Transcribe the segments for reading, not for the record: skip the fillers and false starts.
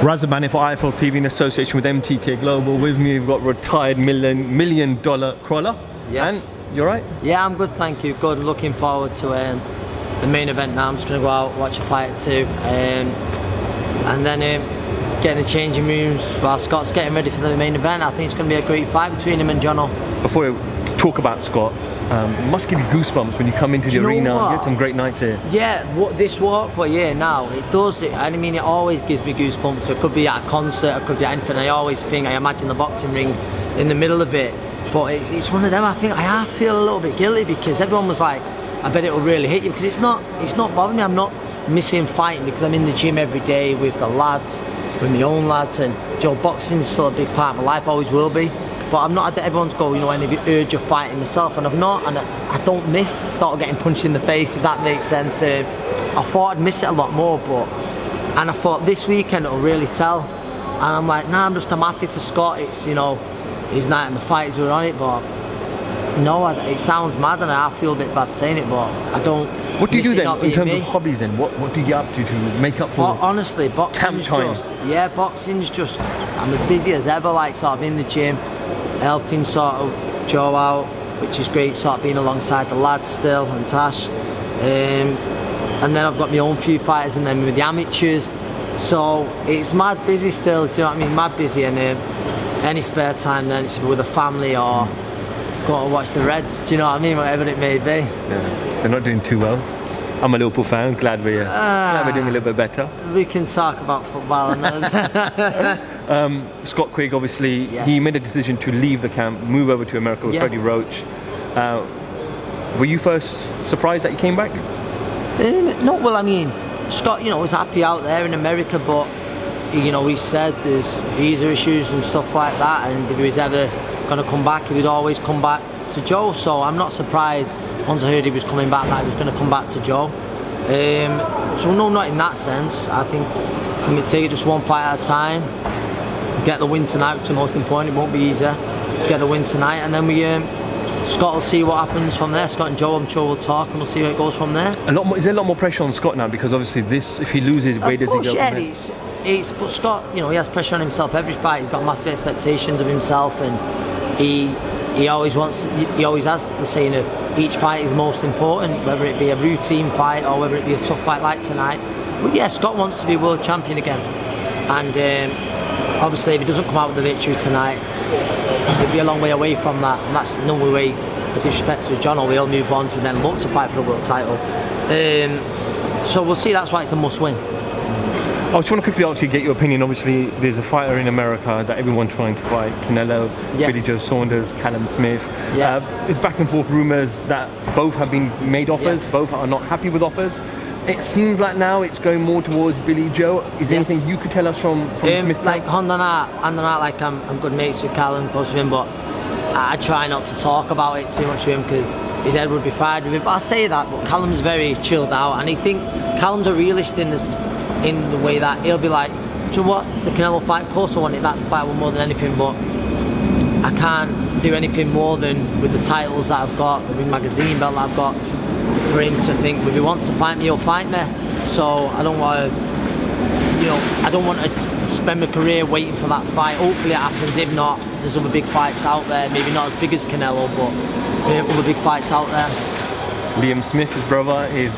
Razabani for IFL TV in association with MTK Global. With me, we've got retired million dollar Crolla. Yes. And you're right? Yeah, I'm good, thank you. Good. Looking forward to the main event now. I'm just going to go out, watch a fight too. And then getting the changing rooms while Scott's getting ready for the main event. I think it's going to be a great fight between him and Jono. Before we talk about Scott, it must give you goosebumps when you come into the arena. You had some great nights here. Yeah, this walkway here now, it does. I mean, it always gives me goosebumps. It could be at a concert, it could be anything. I always think, I imagine the boxing ring in the middle of it. But it's one of them. I think I feel a little bit guilty because everyone was like, I bet it will really hit you, because it's not bothering me. I'm not missing fighting because I'm in the gym every day with the lads, with my own lads, and boxing's still a big part of my life, always will be. But I'm not, everyone's go, any urge of fighting myself, and I've not, and I don't miss sort of getting punched in the face, if that makes sense. I thought I'd miss it a lot more, and I thought this weekend it'll really tell. And I'm like, nah, I'm happy for Scott. It's, his night and the fights were on it, but no, it sounds mad, and I feel a bit bad saying it, but I don't. What do you do then in terms of hobbies then? What do you get up to make up for? Well, honestly, boxing's just, I'm as busy as ever, like sort of in the gym, helping sort of Joe out, which is great, sort of being alongside the lads still and Tash. And then I've got my own few fighters, and then with the amateurs. So it's mad busy still, do you know what I mean? Mad busy, and any spare time then it's with the family or go to watch the Reds, do you know what I mean? Whatever it may be. Yeah, they're not doing too well. I'm a Liverpool fan, glad we're doing a little bit better. We can talk about football and Scott Quigg, obviously, yes. He made a decision to leave the camp, move over to America with Freddie Roach. Were you first surprised that he came back? No, well, I mean, Scott, was happy out there in America, but, he said there's visa issues and stuff like that, and if he was ever going to come back, he would always come back to Joe. So I'm not surprised, once I heard he was coming back, that he was going to come back to Joe. So no, not in that sense. I think I'm going to take it just one fight at a time, get the win tonight, which is the most important. It won't be easy. Get the win tonight, and then Scott will see what happens from there. Scott and Joe, I'm sure, will talk, and we'll see where it goes from there. Is there a lot more pressure on Scott now? Because obviously if he loses, where does he go? Yeah, but Scott, he has pressure on himself every fight. He's got massive expectations of himself, and he always has the saying of each fight is most important, whether it be a routine fight or whether it be a tough fight like tonight. But yeah, Scott wants to be world champion again, and obviously if he doesn't come out with the victory tonight, he'll be a long way away from that, and that's no way, with respect to John, or we'll move on to then look to fight for the world title. So we'll see. That's why it's a must win. I just want to quickly actually get your opinion. Obviously, there's a fighter in America that everyone's trying to fight, Canelo, yes. Billy Joe Saunders, Callum Smith. Yeah. There's back and forth rumours that both have been made offers, yes. Both are not happy with offers. It seems like now it's going more towards Billy Joe. Is there anything you could tell us from Smith? Like on the night, like I'm good mates with Callum, close with him, but I try not to talk about it too much with him because his head would be fired with it. But I say that, but Callum's very chilled out, and I think Callum's a realist in the way that he'll be like, do you know what, the Canelo fight, of course I want it, that's the fight I want more than anything, but I can't do anything more than with the titles that I've got, the Ring Magazine belt that I've got, for him to think if he wants to fight me, he'll fight me. So I don't want to spend my career waiting for that fight. Hopefully it happens. If not, there's other big fights out there, maybe not as big as Canelo, but other big fights out there. Liam Smith, his brother, is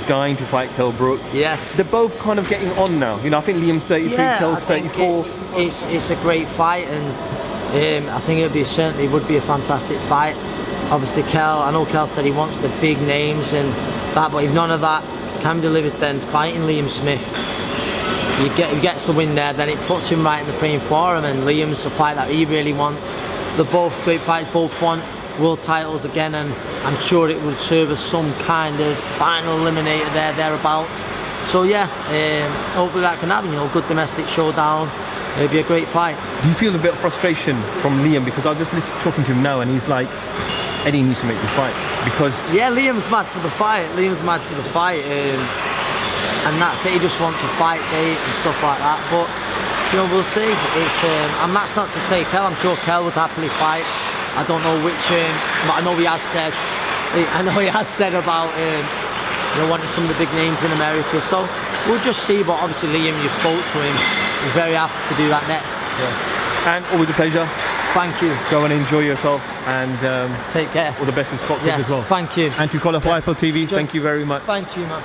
dying to fight Kell Brook. Yes. They're both kind of getting on now. I think Liam's 33, Kell's 34. It's a great fight, and I think it would be a fantastic fight. Obviously I know Kell said he wants the big names and that, but if none of that can be delivered, then fighting Liam Smith, he gets the win there, then it puts him right in the frame for him, and Liam's the fight that he really wants. They're both great fights, both want world titles again, and I'm sure it would serve as some kind of final eliminator thereabouts. So yeah, hopefully that can happen, good domestic showdown. It'd be a great fight. Do you feel a bit of frustration from Liam? Because I was just talking to him now, and he's like, Eddie needs to make the fight, because Liam's mad for the fight. And that's it. He just wants a fight date and stuff like that. But we'll see. And that's not to say Kell. I'm sure Kell would happily fight. I don't know which, but I know he has said. About wanting some of the big names in America. So we'll just see. But obviously, Liam, you spoke to him. was very happy to do that next. And always a pleasure. Thank you. Go and enjoy yourself, and take care. all the best with Scott Yes, as well. thank you. And to Crolla for IFL TV, thank you very much. Thank you, man.